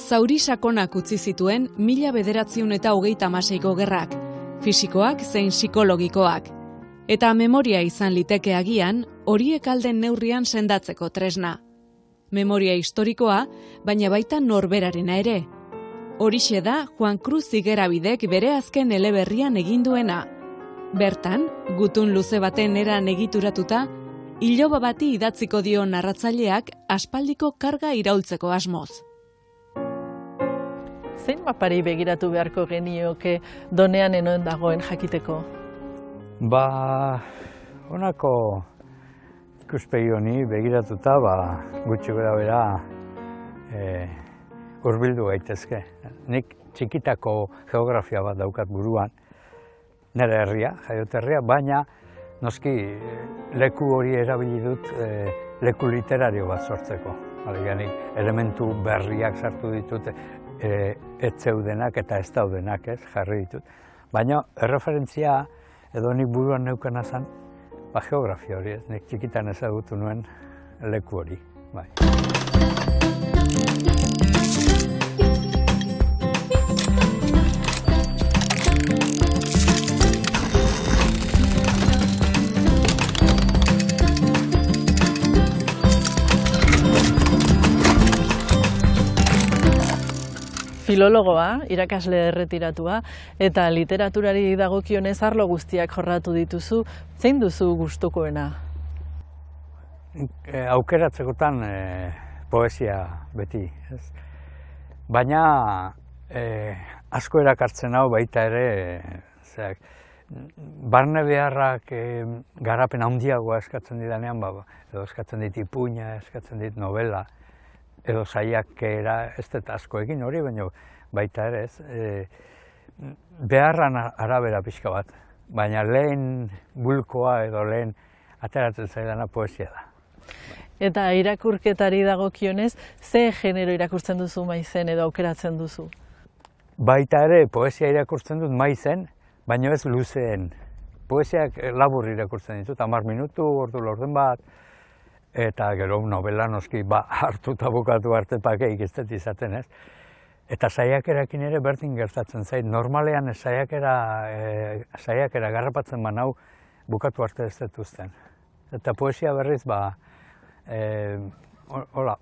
zauri sakonak utzi zituen 1936ko gerrak, fisikoak zein psikologikoak. Eta memoria izan liteke agian, horiek alden neurrian sendatzeko tresna. Memoria historikoa, baina baita norberarena ere. Horixe da Juan Cruz Zigerabidek bere azken eleberrian egin duena. Bertan, gutun luze baten eran egituratuta, iloba bati idatziko dio narratzaileak aspaldiko karga iraultzeko asmoz. Zein mapari begiratu beharko genioke donean enoen dagoen jakiteko? Honako ikuspegi honi begiratuta, gutxi gora bera hurbildu gaitezke. Nik txikitako geografia bat daukat buruan, nire herria, jaioterria, baina noski leku hori erabili dut leku literario bat sortzeko. Alegianik elementu berriak sartu ditut, ez zeudenak eta ez daudenak jarri ditut. Baina erreferentzia edo nik buruan neukana zen, geografia hori, nik txikitan ezagutu nuen leku hori. Filologoa, irakasle erretiratua, eta literaturari dagokionez arlo guztiak jorratu dituzu, zein duzu gustukoena? Aukeratzekotan poesia beti, ez? Baina asko erakartzen hau baita ere, barne beharrak garapen handiagoa eskatzen didanean, edo eskatzen dit ipuina, eskatzen dit novela, edo saiakera, ez dut asko egin hori, baita ere ez, beharran arabera pixka bat, baina lehen bulkoa edo lehen ateratzen zaidana poesia da. Eta irakurketari dagokionez, ze genero irakurtzen duzu maizen edo aukeratzen duzu? Baita ere poesia irakurtzen dut maizen, baina ez luzeen. Poesiak labur irakurtzen ditut, 10 minutu, ordu laurden bat, eta gero novela noski hartuta bukatu arte pakeik ez dut izaten, ez? Eta saiakerakin ere berdin gertatzen zait. Normalean saiakera garrapatzen banau bukatu arte ez dut uzten. Eta poesia berriz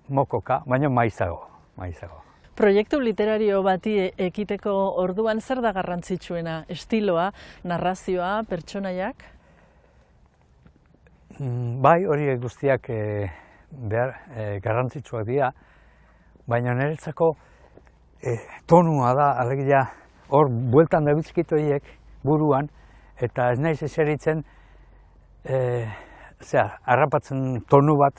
mokoka, baina maizago. Proiektu literario bati ekiteko orduan zer da garrantzitsuena? Estiloa, narrazioa, pertsonaiak? Bai, horiek guztiak garrantzitsuak dira, baina niretzako tonua da, alegia hor bueltan dabiltzkit horiek buruan, eta ez naiz eseritzen harrapatzen tonu bat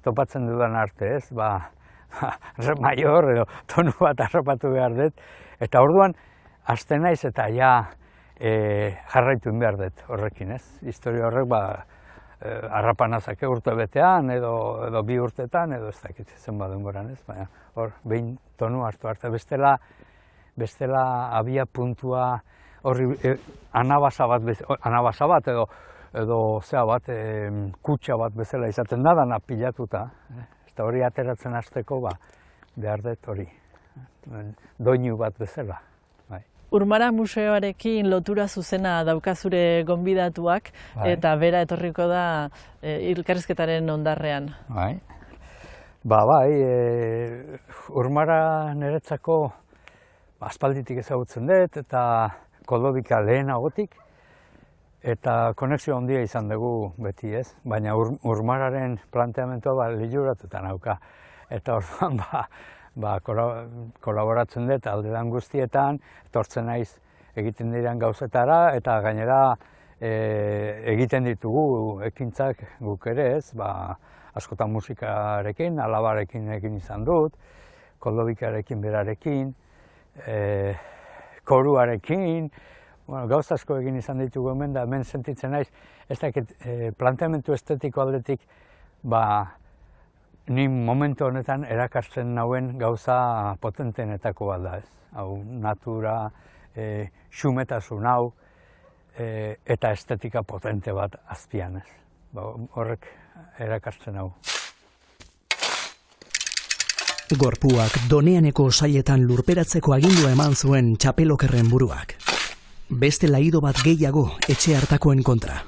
topatzen dudan arte, ez? Re maior edo tonu bat harrapatu behar dut, eta orduan hasten naiz eta jarraitu behar dut horrekin, ez? Historia horrek harrapanazake urte betean edo 2 urtetan edo ez dakit zenbat denboran, ez? Baina hor behin tonu hartu arte bestela abia puntua horri anabasa bat edo kutxa bat bezala izaten da dana pilatuta, eta hori ateratzen hasteko behar dut hori doinu bat bezala. Urmara museoarekin lotura zuzena daukazure gonbidatuak, eta bera etorriko da elkarrizketaren ondarrean. Urmara niretzako aspalditik ezagutzen dut, eta Kodobika lehenagotik, eta konexio handia izan dugu beti, ez? Baina Urmararen planteamentua liluratuta nauka, eta orduan kolaboratzen dut aldedan guztietan, etortzen naiz egiten diren gauzetara, eta gainera egiten ditugu ekintzak guk ere, ez? Askotan musikarekin, alabarekin egin izan dut, Kodobikarekin berarekin, koruarekin, gauza asko egin izan ditugu hemen, da hemen sentitzen naiz, ez dakit planteamendu estetiko aldetik, ni momentu honetan erakartzen nauen gauza potentenetako bat da, ez? Hau, natura, xumetasun hau, eta estetika potente bat azpian, ez? Horrek erakartzen hau. Gorpuak Doneaneko sailetan lurperatzeko agindua eman zuen txapelokerren buruak. Beste laido bat gehiago etxe hartakoen kontra.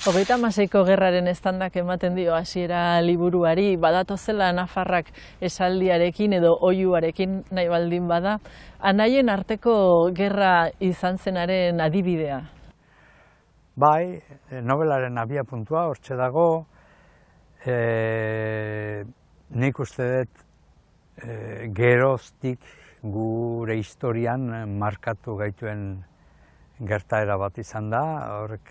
36ko gerraren estandak ematen dio hasiera liburuari, badatozela Nafarrak esaldiarekin edo oihuarekin nahi baldin bada, anaien arteko gerra izan zenaren adibidea. Bai, nobelaren abiapuntua hortxe dago, nik uste dut geroztik gure historian markatu gaituen gertaera bat izan da, horrek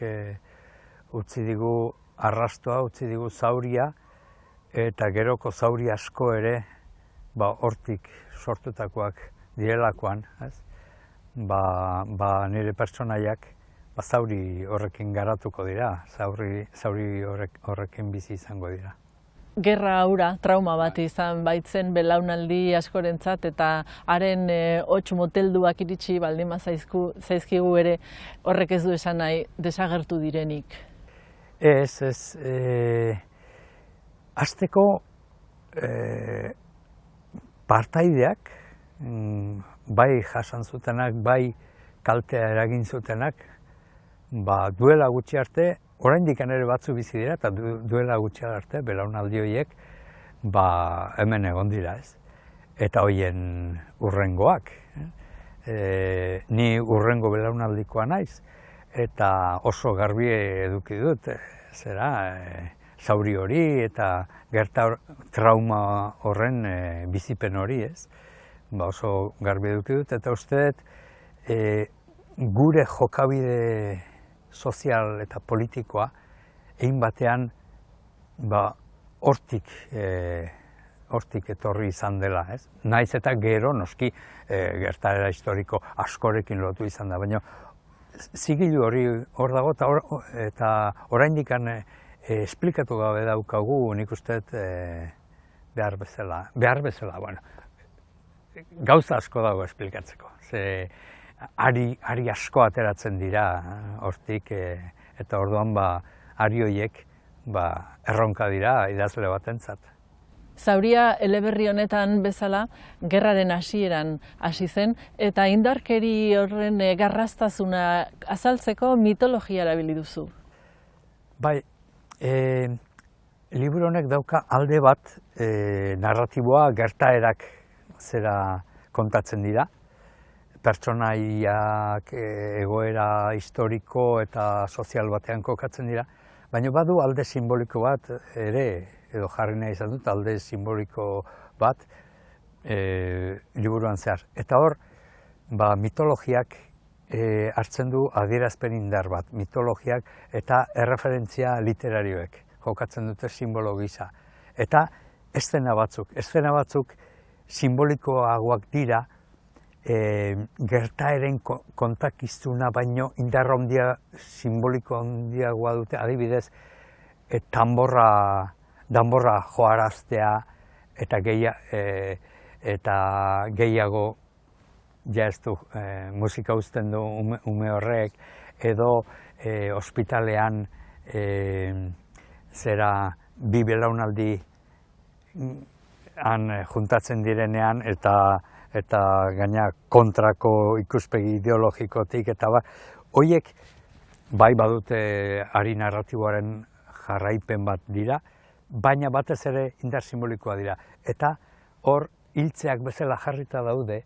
utzi digu arrastoa, utzi digu zauria, eta geroko zauri asko ere hortik sortutakoak direlakoan, nire pertsonaiak zauri horrekin garatuko dira, zauri horrekin bizi izango dira. Gerra hura trauma bat izan baitzen belaunaldi askorentzat eta haren hots motelduak iritsi baldin zaizkigu ere horrek ez du esan nahi desagertu direnik. Ez, hasteko partaideak, bai jasan zutenak, bai kaltea eragin zutenak, duela gutxi arte, oraindik ere batzu bizi dira, eta duela gutxi arte, belaunaldi horiek, hemen egon dira, ez? Eta horien urrengoak. Ni urrengo belaunaldikoa naiz, eta oso garbi eduki dut, zauri hori eta trauma horren bizipen hori, ez? Oso garbi eduki dut, eta uste dut, gure jokabide sozial eta politikoa egin batean hortik etorri izan dela, ez? Naiz eta gero noski gertaera historiko askorekin lotu izan da, baina zigilu hori hor dago eta oraindik esplikatu gabe daukagu nik uste behar bezala, gauza asko dago esplikatzeko. Ari asko ateratzen dira hortik eta orduan ari horiek erronka dira idazle batentzat. Zauria eleberri honetan bezala gerraren hasieran hasi zen eta indarkeri horren garrastasuna azaltzeko mitologia erabili duzu. Bai, liburu honek dauka alde bat narratiboa gertaerak zera kontatzen dira. Pertsonaiak egoera historiko eta sozial batean kokatzen dira, baina badu alde simboliko bat ere, edo jarri nahi izan dut, alde simboliko bat liburuan zehar. Eta hor, mitologiak hartzen du adierazpen indar bat, mitologiak eta erreferentzia literarioek jokatzen dute simbolo gisa. Eta eszena batzuk simbolikoagoak dira, gertaeren kontakizuna baino indarra handia, simboliko handiagoa dute, adibidez, danborra joaraztea eta gehiago ez du musika uzten du ume horrek, edo ospitalean bi belaunaldi juntatzen direnean eta gaina kontrako ikuspegi ideologikotik, eta horiek bai badute ari narratiboaren jarraipen bat dira, baina batez ere indar simbolikoa dira. Eta hor hiltzeak bezala jarrita daude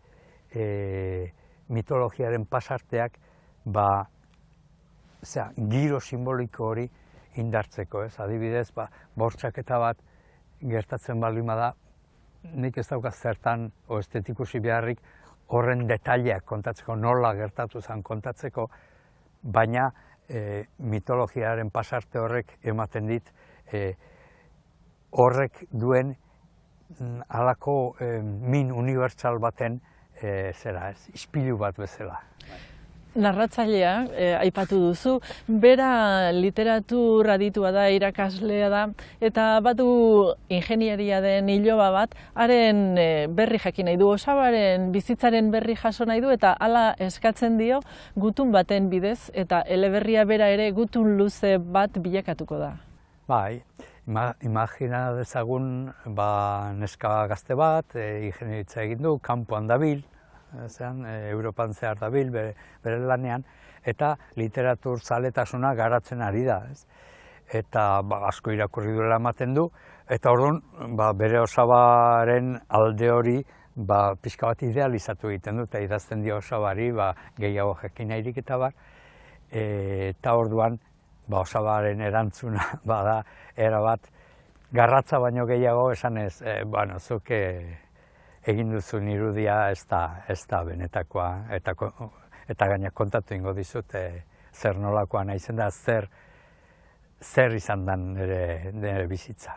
mitologiaren pasarteak giro simboliko hori indartzeko, ez? Adibidez, bortxaketa bat gertatzen baldin bada, nik ez daukaz zertan o estetikusi beharrik horren detaileak kontatzeko, nola gertatu zen kontatzeko, baina mitologiaren pasarte horrek ematen dit horrek duen halako min unibertsal baten ispilu bat bezala. Narratzailea, aipatu duzu, bera literatur aditua da, irakaslea da, eta badu ingenieria den iloba bat, haren berri jakin nahi du, osabaren bizitzaren berri jaso nahi du, eta hala eskatzen dio gutun baten bidez, eta eleberria bera ere gutun luze bat bilakatuko da. Bai, Imagina dezagun neska gazte bat, ingeniaritza egin du, kanpoan dabil, Europan zehar dabil, bere lanean, eta literatur zaletasuna garatzen ari da. Eta asko irakurri duela ematen du, eta orduan bere osabaren alde hori pixka bat idealizatu egiten du, eta idazten dio osabari gehiago jakin nahirik eta bar, eta orduan osabaren erantzuna bada erabat garratza baino gehiago esanez, zuk egin duzun irudia ez da benetakoa, eta gaina kontatu ingo dizut zer nolakoa naizen da, zer izan den nire bizitza.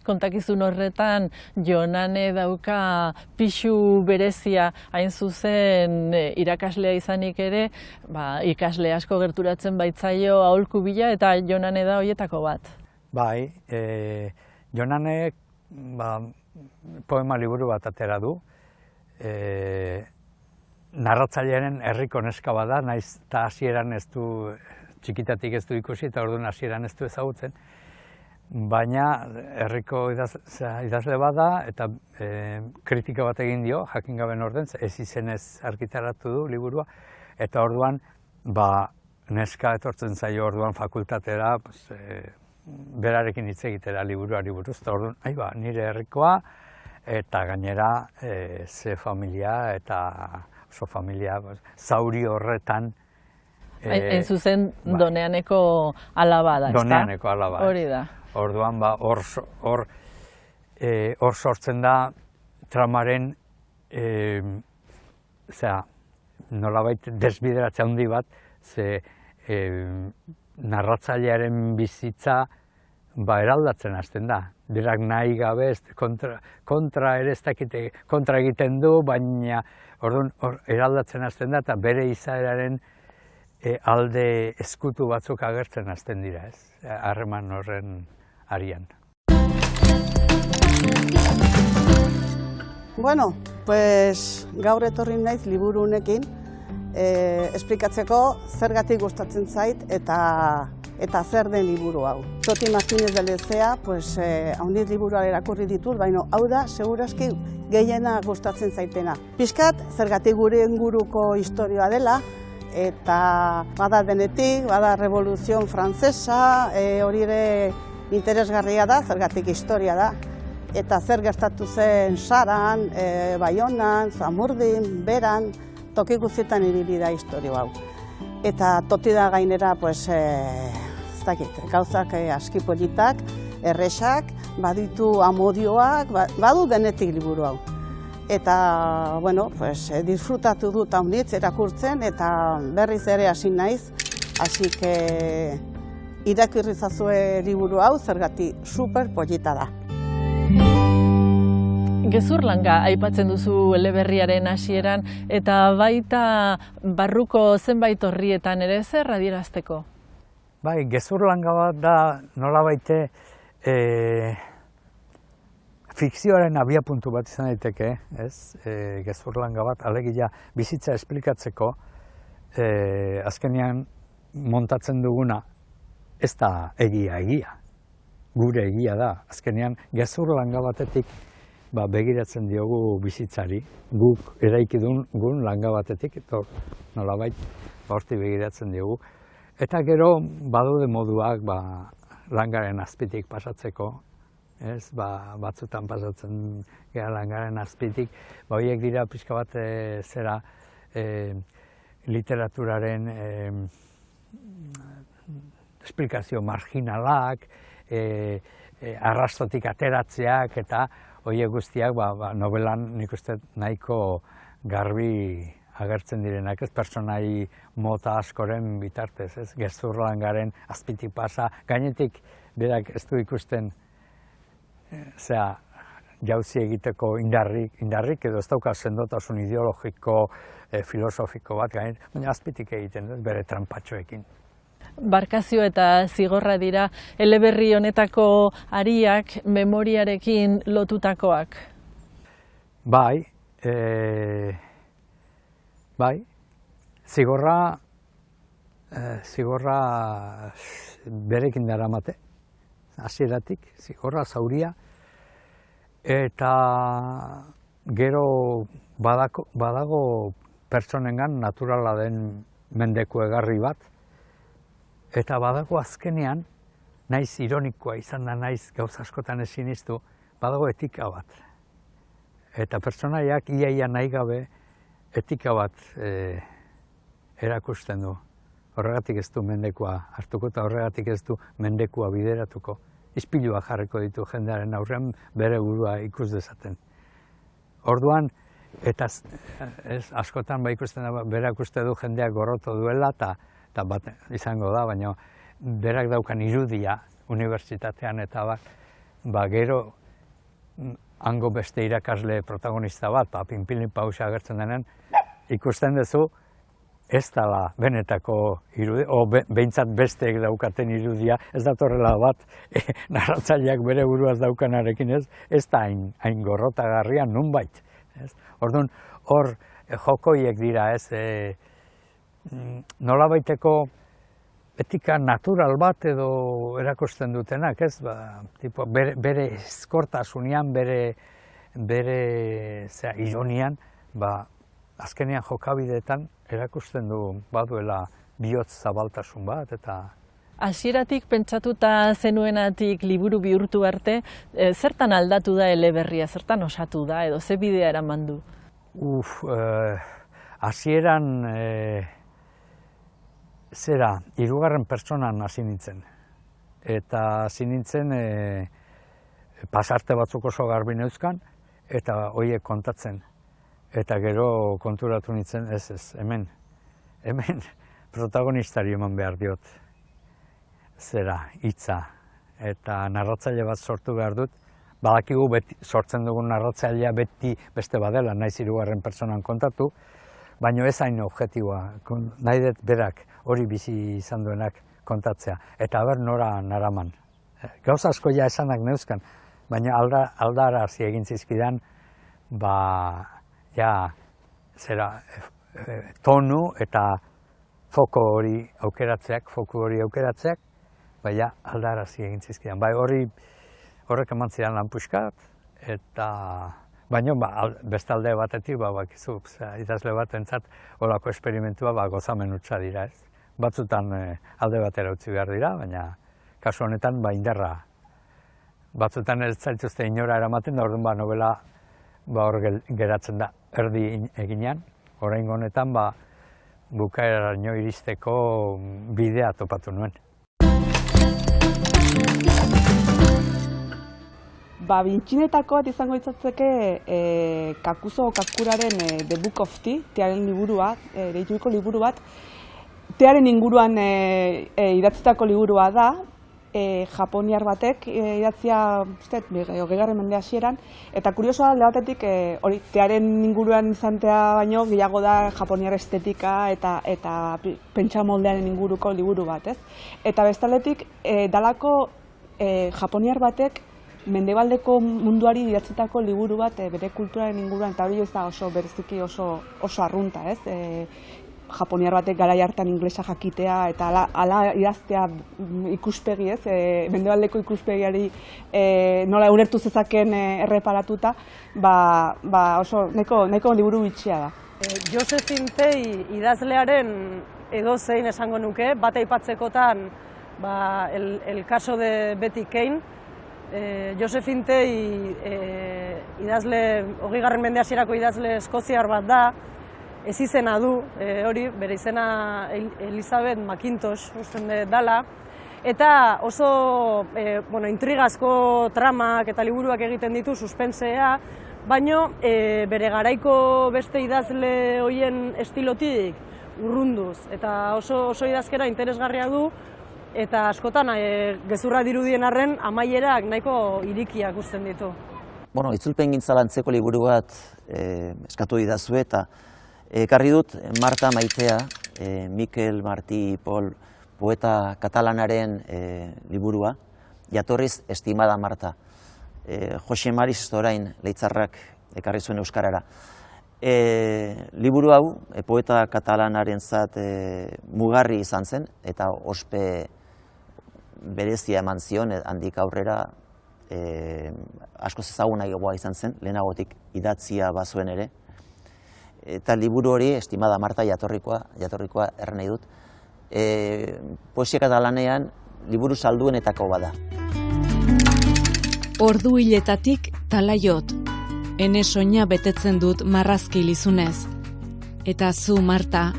Kontakizun horretan, Jonane dauka pixu berezia, hain zuzen irakaslea izanik ere, ikasle asko gerturatzen baitzaio aholku bila, eta Jonane da horietako bat. Bai, Jonane poema liburu bat atera du, narratzailearen herriko neska bada, naiz eta hasieran ez du, txikitatik ez du ikusi, eta orduan hasieran ez du ezagutzen, baina herriko idazle bada eta kritika bat egin dio, jakin gaben orden, ez izenez argitaratu du liburua, eta orduan neska etortzen zaio orduan fakultatera, berarekin hitz egitera liburuari buruz, eta orduan, nire herrikoa, eta gainera ze familia eta oso familia zauri horretan. Hain zuzen Doneaneko alaba da, ezta? Doneaneko alaba. Hori da. Orduan hor sortzen da tramaren nolabait desbideratze handi bat, ze narratzailearen bizitza eraldatzen hasten da. Berak nahi gabe kontra ere ez dakite kontra egiten du, baina orduan eraldatzen hasten da eta bere izaeraren alde eskutu batzuk agertzen hasten dira, harreman horren arian. Bueno, pues gaur etorri naiz liburu honekin esplikatzeko zergatik gustatzen zait eta zer den liburu hau. Toti Martínez de Lezea, haundiz liburua irakurri ditut, baina hau da, segurazki gehiena gustatzen zaitena. Pixkat, zergatik gure inguruko historia dela, eta bada denetik, bada Revoluzion Frantzesa, hori ere interesgarria da, zergatik historia da. Eta zer gertatu zen Saran, Baionan, Zamurdin, Beran, toki guztietan ibili da historia hau. Eta toti da gainera, gauzak aski politak, erresak, baditu amodioak, badu denetik liburu hau. Eta, disfrutatu dut haunditz erakurtzen, eta berriz ere hasi naiz, hasi irakurrizazue liburu hau, zergatik super polita da. Gezurlanga aipatzen duzu eleberriaren hasieran, eta baita barruko zenbait horrietan ere zer adierazteko? Bai, gezurlanga bat da nolabaite fikzioaren abiapuntu bat izan daiteke, gezurlanga bat, alegia bizitza esplikatzeko, azkenean montatzen duguna ez da egia, gure egia da. Azkenean gezurlanga batetik begiratzen diogu bizitzari, guk eraiki dugun langa batetik, eta nolabait horti begiratzen diogu. Eta gero badude moduak langaren azpitik pasatzeko, batzutan pasatzen gara langaren azpitik, horiek dira pixka bat literaturaren esplikazio marginalak, arrastotik ateratzeak, eta horiek guztiak novelan nik uste nahiko garbi agertzen direnak, pertsonai mota askoren bitartez, gezurlangaren azpitik pasa, gainetik berak ez du ikusten jauzi egiteko indarrik edo ez dauka sendotasun ideologiko, filosofiko bat, baina azpitik egiten, bere trampatxoekin. Barkazio eta zigorra dira eleberri honetako ariak memoriarekin lotutakoak? Bai, zigorra berekin daramate. hasieratik, zigorra, zauria, eta gero badago pertsonengan naturala den mendeku egarri bat, eta badago azkenean, naiz ironikoa izan da, naiz gauza askotan ez sinistu, badago etika bat. Eta pertsonaiak iaia nahi gabe etika bat erakusten du. Horregatik ez du mendekua hartuko eta horregatik ez du mendekua bideratuko. Ispilua jarriko ditu jendearen aurrean bere burua ikus dezaten. Orduan, eta askotan ikusten da, berak uste du jendeak gorroto duela eta bat izango da, baina berak daukan irudia unibertsitatean eta gero hango beste irakasle protagonista bat, Pinpilin Pausa agertzen denen, ikusten duzu ez dela benetako irudia, behintzat besteek daukaten irudia, ez datorrela bat narratzaileak bere buruaz daukanarekin ez da hain gorrotagarria nunbait. Orduan, hor jokoiek dira, nolabaiteko etika natural bat edo erakusten dutenak, bere eskortasunean, bere ironian, azkenean jokabideetan erakusten du baduela bihotz zabaltasun bat eta... Hasieratik pentsatuta zenuenatik liburu bihurtu arte, zertan aldatu da eleberria, zertan osatu da edo ze bidea eraman du? Hasieran hirugarren pertsonan hasi nintzen. Eta hasi nintzen pasarte batzuk oso garbi neuzkan eta horiek kontatzen. Eta gero konturatu nintzen, hemen protagonistari eman behar diot. Hitza. Eta narratzaile bat sortu behar dut. Badakigu sortzen dugun narratzailea beti beste badela, naiz hirugarren pertsonan kontatu, baina ez hain objektiboa. Nahi dut berak hori bizi izan duenak kontatzea. Eta nora naraman. Gauza asko ja esanak neuzkan, baina aldarazi egin zizkidan, tonu eta foku hori aukeratzeak, baina aldarazi egin zizkidan. Horrek eman zidan lan puxkat, baina bestalde batetik, idazle bat entzat, holako esperimentua gozamen hutsa dira ez. Batzutan alde batera utzi behar dira, baina kasu honetan indarra. Batzutan ez zaituzte inora eramaten da, orduan novela hor geratzen da erdi eginean. Oraingo honetan bukaeraraino iristeko bidea topatu nuen. Bintxinetako bat izango itzatzeke Kakuzo Kakuraren The Book of Tea, tearen liburua, deituriko liburu bat. Tearen inguruan idatzitako liburua da, japoniar batek idatzia 20. mende hasieran, eta kuriosoa alde batetik tearen inguruan izantea baino gehiago da japoniar estetika eta pentsamoldearen inguruko liburu bat, ez? Eta bestaletik dalako japoniar batek mendebaldeko munduari idatzitako liburu bat bere kulturaren inguruan, eta hori ez da oso bereziki oso arrunta, ez? Japoniar batek garai hartan inglesa jakitea eta hala idaztea ikuspegi, ez? Mendebaldeko ikuspegiari nola ulertu zezaken erreparatuta, oso nahiko liburu bitxia da. Josephine Tey idazlearen edozein esango nuke, bat aipatzekotan el caso de Betty Kane. Josephine Tey idazle, 20. mende hasierako idazle eskoziar bat da, ez izena du, hori, bere izena Elizabeth McIntosh usten dela, eta oso intrigazko tramak eta liburuak egiten ditu, suspensea, baino bere garaiko beste idazle hoien estilotik urrunduz, eta oso idazkera interesgarria du, eta askotan gezurra dirudien arren amaierak nahiko irikiak uzten ditu. Itzulpengintza lantzeko liburu bat eskatu didazu eta ekarri dut Marta Maitea, Mikel Martí Pol, poeta katalanaren liburua, jatorriz Estimada Marta. Jose Mari Zorain leitzarrak ekarri zuen euskarara. Liburu hau poeta katalanaren zat mugarri izan zen, eta ospe berezia eman zion, handik aurrera askoz ezagunagoa izan zen, lehenagotik idatzia bazuen ere. Eta liburu hori, Estimada Marta jatorrikoa erran nahi dut, poesia katalanean liburu salduenetako bada. Ordu hiletatik talaiot, ene soina betetzen dut marrazki lizunez. Eta zu, Marta,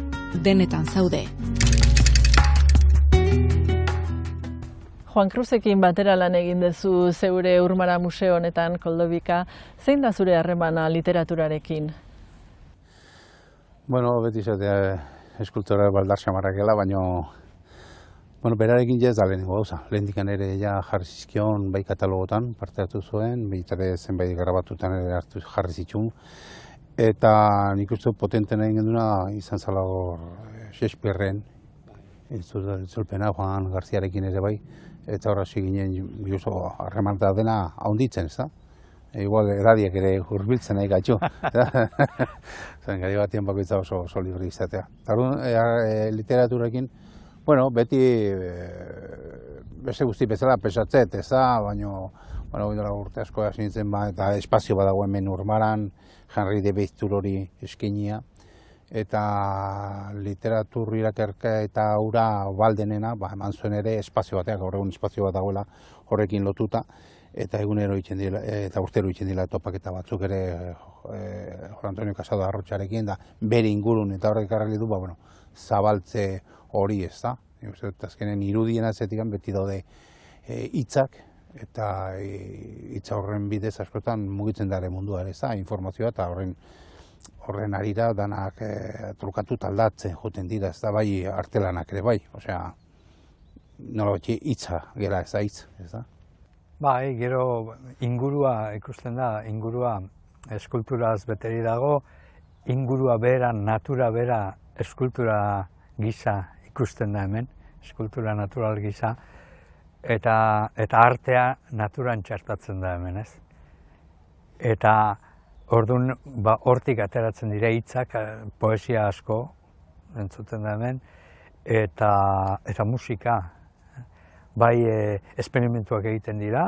denetan zaude. Juan Cruzekin batera lan egin duzu zeure Urmara Museo honetan, Koldobika. Zein da zure harremana literaturarekin? Bueno, beti izatea eskultora baldar xamarrakela, baina berarekin ez da lehenengo gauza. Lehendikan ere jarri zizkion bai katalogotan parte hartu zuen, baitare zenbait grabatutan ere hartu jarri zituen. Eta nik uste potentena egin duna izan zala hor Shakespearen, itzulpena Juan Garziarekin ere bai, eta horra ginen oso harremanta dena haunditzen, ez da? Igual eradiak ere hurbiltzen nahi gatxo. Zen gari batien bakoitza oso libre izatea. Literaturarekin, beti beste guzti bezala pesatzet, ez da? Baina urte asko hasi nintzen, eta espazio badago hemen Urmaran, Henri de Beiztur hori eskenia. Eta literatur irakerka eta ura baldenena, eman zuen ere espazio bateak, gaur egun espazio bat dagoela horrekin lotuta. Eta egunero eta urtero itzen dira topaketa batzuk ere Juan Antonio Casado Arrotxarekin, da bere ingurun eta horrek arreli du, zabaltze hori, ez da? Azkenen irudien atzetik beti daude hitzak, eta hitza horren bidez askotan mugitzen dara mundua ere, ez da? Informazioa eta horren arira danak trukatu taldatzen joten dira, ez da, bai artelanak ere bai, osea, nola batxe hitza gera ez da hitz, ez da? Bai, gero ingurua ikusten da, ingurua eskulturaz beteri dago, ingurua bera, natura bera eskultura gisa ikusten da hemen, eskultura natural gisa, eta artea naturan txartatzen da hemen, ez? Eta orduan hortik ateratzen dira hitzak, poesia asko entzuten da hemen, eta musika. Bai, esperimentuak egiten dira,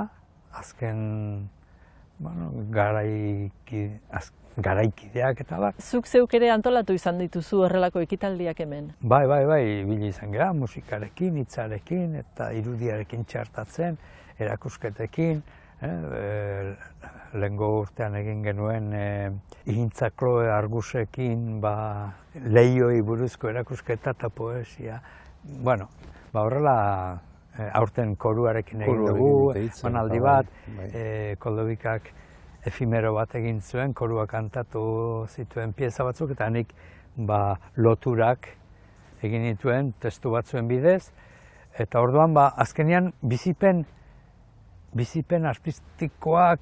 azken garaikideak eta bar. Zuk zeuk ere antolatu izan dituzu horrelako ekitaldiak hemen? Bai, ibili izan gara, musikarekin, hitzarekin eta irudiarekin txartatzen, erakusketekin. Lehengo urtean egin genuen Igintza Kloe Argusekin lehioi buruzko erakusketa eta poesia. Horrela aurten koruarekin egin dugu, manaldi bat, Koldobikak efimero bat egin zuen, korua kantatu zituen pieza batzuk, eta nik loturak egin dituen testu batzuen bidez, eta orduan azkenean bizipen artistikoak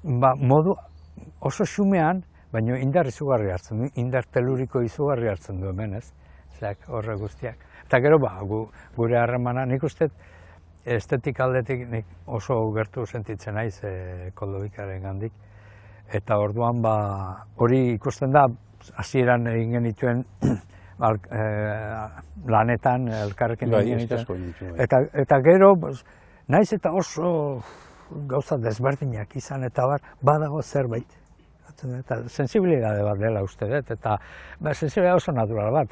modu oso xumean, baina indar izugarri hartzen du, indar teluriko izugarri hartzen du hemen, ez? Horre guztiak. Eta gero, gure harremana, nik uste estetik aldetik nik oso gertu sentitzen naiz Koldobikaren gandik. Eta orduan, hori ikusten da, hasieran egin genituen lanetan, elkarrekin egin genituen. Eta gero, naiz eta oso gauza desberdinak izan eta badago zerbait. Eta sensibilidade bat dela uste dut, eta sensibilidade oso natural bat,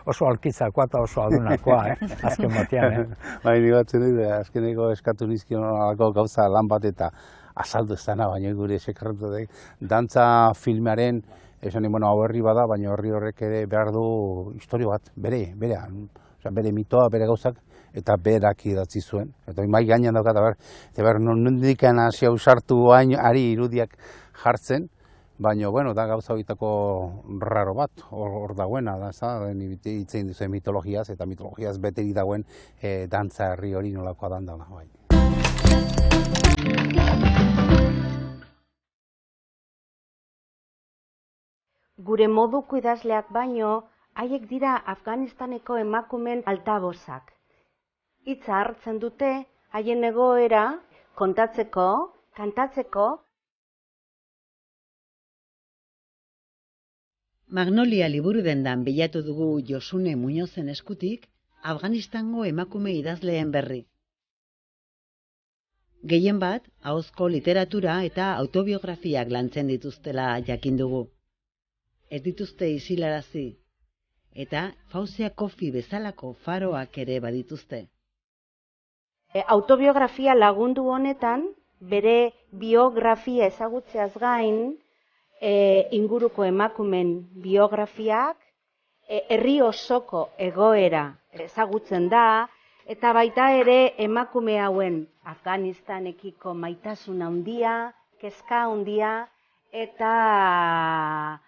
oso alkitzakoa eta oso adunakoa, azken batean. Ni batzen dut, azkeneko eskatu nizkion gauza lan bat eta azaldu ez dana, baina gure sekarretu da. Dantza filmearen, esan hau herri bada, baina herri horrek ere behar du historio bat, bere mitoa, bere gauzak, eta berak idatzi zuen. Eta mai gainean daukat, eta nondikan hasi ausartu ari irudiak jartzen, baina, da gauza horietako raro bat, hor dagoena, da, hitzein duzuen mitologiaz, eta mitologiaz beteri dagoen dantza herri hori nolakoa dandana. Gure moduko idazleak baino, haiek dira Afganistaneko emakumeen altabozak. Hitza hartzen dute, haien egoera kontatzeko, kantatzeko. Magnolia liburu dendan bilatu dugu Josune Muñozen eskutik Afganistango emakume idazleen berri. Gehien bat, ahozko literatura eta autobiografiak lantzen dituztela jakin dugu. Ez dituzte isilarazi, eta Fauzia Kofi bezalako faroak ere badituzte. Autobiografia lagundu honetan, bere biografia ezagutzeaz gain, inguruko emakumen biografiak, herri osoko egoera ezagutzen da, eta baita ere emakume hauen Afganistanekiko maitasun handia, kezka handia, eta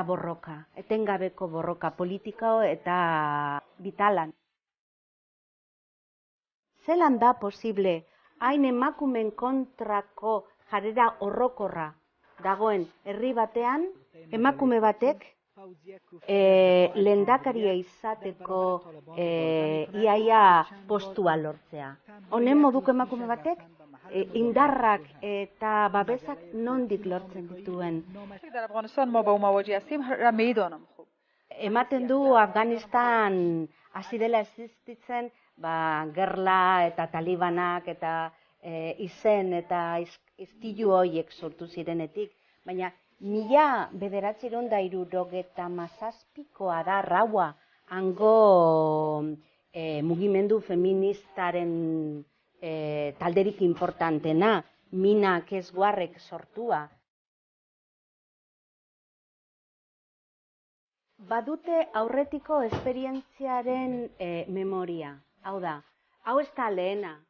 borroka, etengabeko borroka politiko eta bitalan. Zelan da posible, hain emakumen kontrako jarrera horrokorra dagoen herri batean, emakume batek lehendakaria izateko iaia postua lortzea. Honen moduko emakume batek indarrak eta babesak nondik lortzen dituen. Ematen du Afganistan hasi dela existitzen gerla eta talibanak eta izen eta istilu horiek sortu zirenetik, baina 1977koa da raua hango mugimendu feministaren talderik importantena, Mina Kesguarrek sortua. Badute aurretiko esperientziaren memoria. Hau da, hau ez da lehena.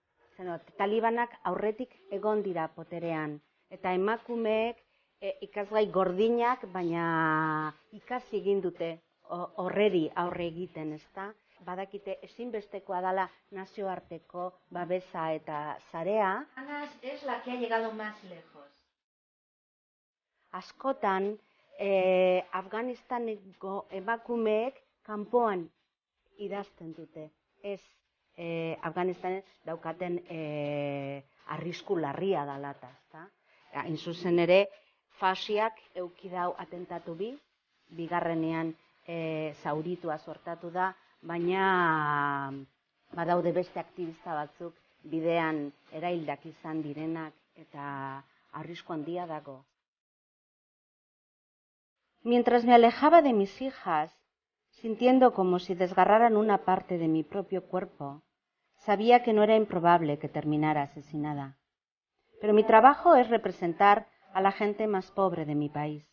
Talibanak aurretik egon dira poterean. Eta emakumeek ikasgai gordinak, baina ikasi egin dute horreri aurre egiten, ezta? Badakite ezinbestekoa dela nazioarteko babesa eta sarea. Ana es la que ha llegado más lejos. Askotan, Afganistaneko emakumeek kanpoan idazten dute. Ez Afganistanen daukaten arrisku larria dalata, ezta? Hain zuzen ere, fasiak euki dau atentatu bigarrenean zauritua sortatu da, baina badaude beste aktivista batzuk bidean eraildak izan direnak eta arrisku handia dago. Mientras me alejaba de mis hijas, sintiendo como si desgarraran una parte de mi propio cuerpo, sabía que no era improbable que terminara asesinada. Pero mi trabajo es representar a la gente más pobre de mi país.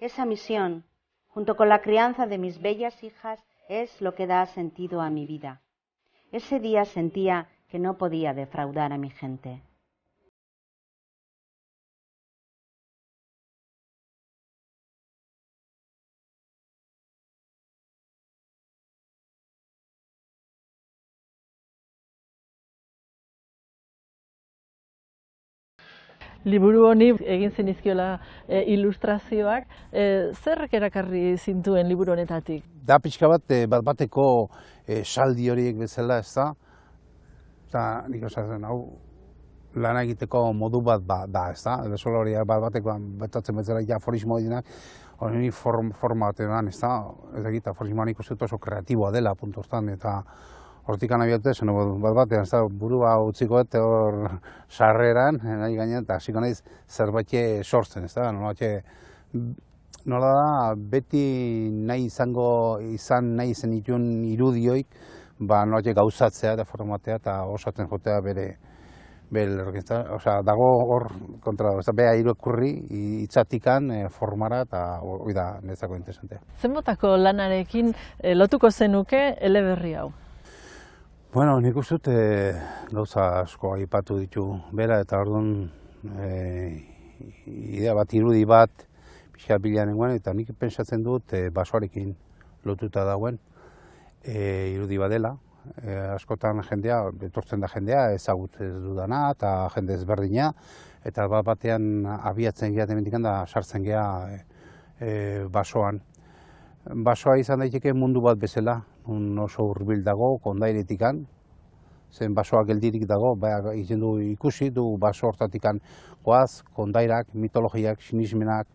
Esa misión, junto con la crianza de mis bellas hijas, es lo que da sentido a mi vida. Ese día sentía que no podía defraudar a mi gente. Liburu honi egin zenizkiola ilustrazioak, zerrek erakarri zintuen liburu honetatik? Da pixka bateko saldi horiek bezala, ez da? Eta nik osatzen, hau lana egiteko modu bat da, ez da? Besola hori bateko betatzen bezala aforismo dinak, hori forma batean, ez da? Ez egita aforismoa nik uste oso kreatiboa dela, puntostan, eta hortik anabiatu zen, batean, ez da, burua utziko eta hor sarreran, nahi gainean, eta hasiko naiz zerbait sortzen, ez da, nola da, beti nahi izan nahi zen itun irudioik, nola gauzatzea eta formatea eta osatzen jotea bere dago hor kontra, beha irakurri hitzatikan formara eta hori da netzako interesantea. Zenbotako lanarekin lotuko zenuke eleberri hau? Bueno, nik uste dut gauza asko aipatu ditu bera eta orduan idea bat, irudi bat pixka bilean nengoen, eta nik pentsatzen dut basoarekin lotuta dagoen irudi badela. Askotan jendea, etortzen da jendea, ezagutzen dudana eta jende ezberdina, eta batean abiatzen geha demendikan da sartzen geha basoan. Basoa izan daiteke mundu bat bezala, oso hurbil dago, kondairetikan, zen basoa geldirik dago, izan du ikusi, du baso hortatikan goaz, kondairak, mitologiak, sinismenak,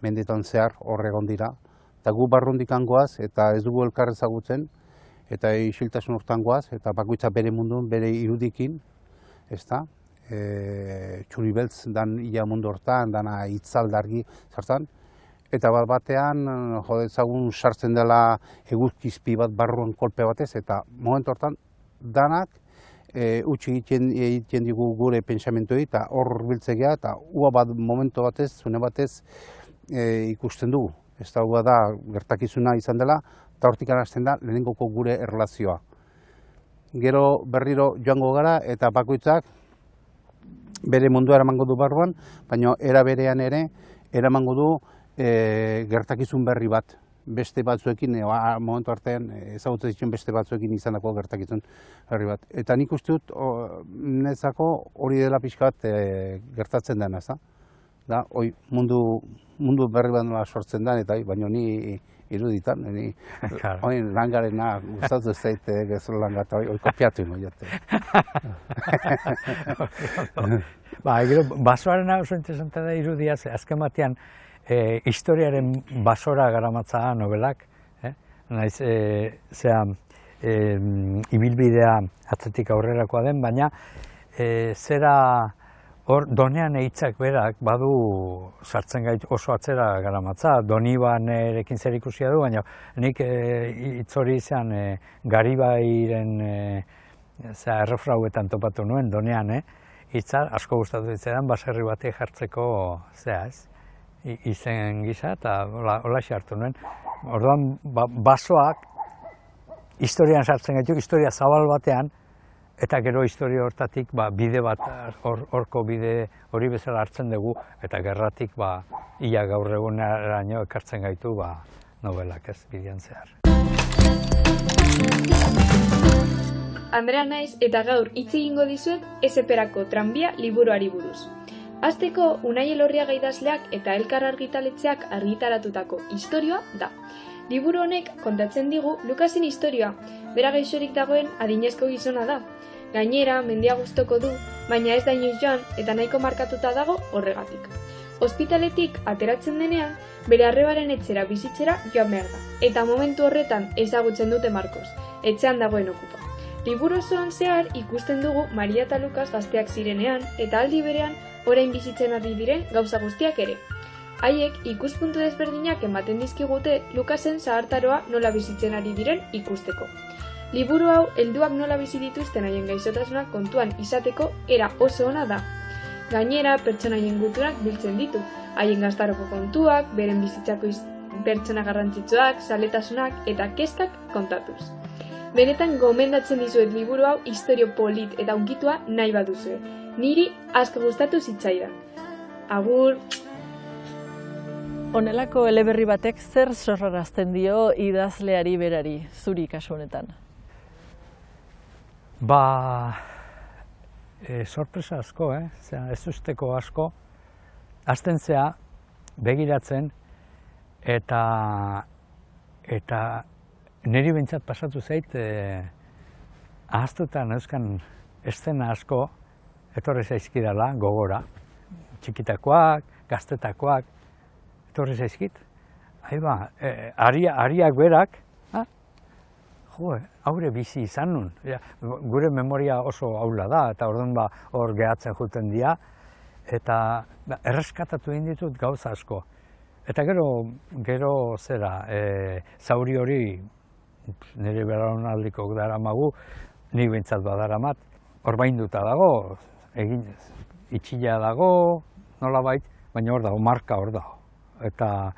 mendetan zehar horregon dira. Eta gu barrundikan goaz, eta ez dugu elkar ezagutzen, eta isiltasun hortan goaz, eta bakoitza bere munduan, bere irudikin, ez da, txuri beltz dan ia mundu hortan, dana itzaldargi zartan, eta batean, jodetzagun sartzen dela eguzkizpi bat barruan kolpe batez, eta momentu hortan, danak utzi egiten digu gure pentsamentuei, eta hor biltzegea, eta ua bat momentu batez, zune batez ikusten dugu. Ez da, ua da, gertakizuna izan dela, eta hortik hasten da, lehenengoko gure erlazioa. Gero berriro joango gara, eta bakoitzak bere mundua eramango du barruan, baina era berean ere, eramango du gertakizun berri bat. Beste batzuekin, momentu artean ezagutzen dituen beste batzuekin izanako gertakizun berri bat. Eta nik uste dut, nezako hori dela pixka bat gertatzen dena, ez da? Da, mundu berri bat nola sortzen da, eta baina ni iruditan, hori langarena gustatu ez zait gezur langata, hori kopiatu ino jate. Basoarena oso interesantea da irudia, azken batean, historiaren basora garamatza nobelak, naiz ibilbidea atzetik aurrerakoa den, baina zera hor donean hitzak berak badu sartzen gait oso atzera garamatza, Donibanerekin zer ikusia du, baina nik hitz hori izan Garibairen errefrauetan topatu nuen donean, hitza asko gustatu zitzaidan baserri batek jartzeko izen gisa, eta holaxe hartu nuen. Orduan, basoak historian sartzen gaitu, historia zabal batean, eta gero historia hortatik bide bat, horko bide hori bezala hartzen dugu, eta gerratik ia gaur eguneraino ekartzen gaitu nobelak ez bidean zehar. Andrea naiz eta gaur hitz egingo dizuet Ezeperako tranbia liburuari buruz. Hasteko, Unai Elorriaga idazleak eta Elkar argitaletxeak argitaratutako istorioa da. Liburu honek kontatzen digu Lukasen istorioa, bera gaixorik dagoen adinezko gizona da. Gainera, mendia gustoko du, baina ez da inoiz joan eta nahiko markatuta dago horregatik. Ospitaletik ateratzen denean, bere arrebaren etxera bizitzera joan behar da, eta momentu horretan ezagutzen dute Markos, etxean dagoen okupa. Liburu osoan zehar ikusten dugu Maria eta Lukas gazteak zirenean, eta aldi berean orain bizitzen ari diren gauza guztiak ere. Haiek ikuspuntu desberdinak ematen dizkigute Lukasen zahartaroa nola bizitzen ari diren ikusteko. Liburu hau helduak nola bizi dituzten haien gaixotasunak kontuan izateko era oso ona da. Gainera, pertsonaien gutunak biltzen ditu, haien gaztaroko kontuak, beren bizitzako pertsona garrantzitsuak, zaletasunak eta kezkak kontatuz. Benetan gomendatzen dizuet liburu hau istorio polit eta unkitua nahi baduzue. Niri asko gustatu zitzaidan. Agur! Honelako eleberri batek zer sorrarazten dio idazleari berari, zuri kasu honetan? Sorpresa asko, ez usteko asko. Hasten zea, begiratzen, eta niri behintzat pasatu zait, ahaztuta neuzkan eszena asko, etorri zaizkidala, gogora. Txikitakoak, gaztetakoak, etorri zaizkit. Ariak berak, haure bizi izan nun. Gure memoria oso aula da, eta orduan hor gehatzen juten dira, eta erreskatatu egin ditut gauza asko. Eta gero zera, zauri hori, nire belaunaldiko daramagu, nik behintzat badaramat, orbainduta dago, itxila dago, nolabait, baina hor dago, marka hor dago. Eta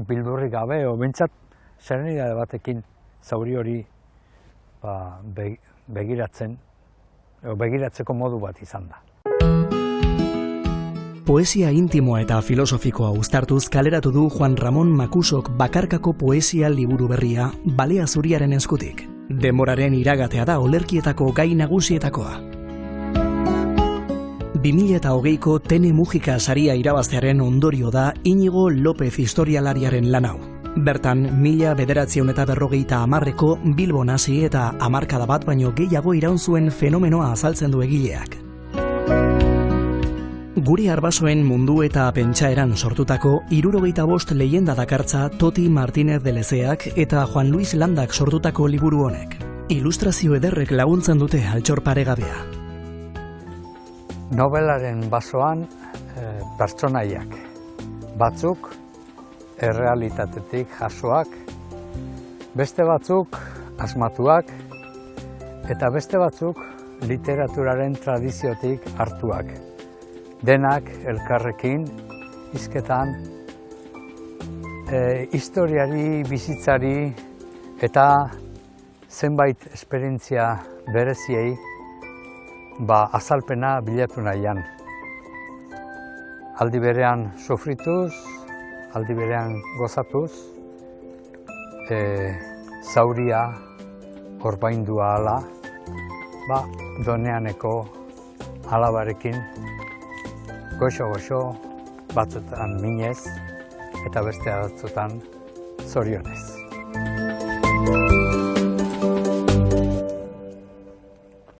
bildurri gabe, behintzat serenidade batekin zauri hori begiratzeko modu bat izan da. Poesia intimoa eta filosofikoa uztartuz kaleratu du Juan Ramon Makusok bakarkako poesia liburu berria Balea Zuriaren eskutik. Denboraren iragatea da olerkietako gai nagusietakoa. 2020ko Tene Mujika saria irabaztearen ondorio da Inigo López historialariaren lan hau. Bertan, 1950ko Bilbon hasi eta hamarkada bat baino gehiago iraun zuen fenomenoa azaltzen du egileak. Gure arbasoen mundu eta pentsaeran sortutako 75 leyenda dakartza Toti Martínez de Lezeak eta Juan Luis Landak sortutako liburu honek. Ilustrazio ederrek laguntzen dute altxor paregabea. Nobelaren basoan pertsonaiak, batzuk errealitatetik jasoak, beste batzuk asmatuak, eta beste batzuk literaturaren tradiziotik hartuak. Denak elkarrekin, hizketan, historiari, bizitzari eta zenbait esperientzia bereziei azalpena bilatu nahian. Aldi berean sofrituz, aldi berean gozatuz, zauria orbaindua ala, doneaneko alabarekin, goxo-goxo, batzutan minez eta beste batzutan zorionez.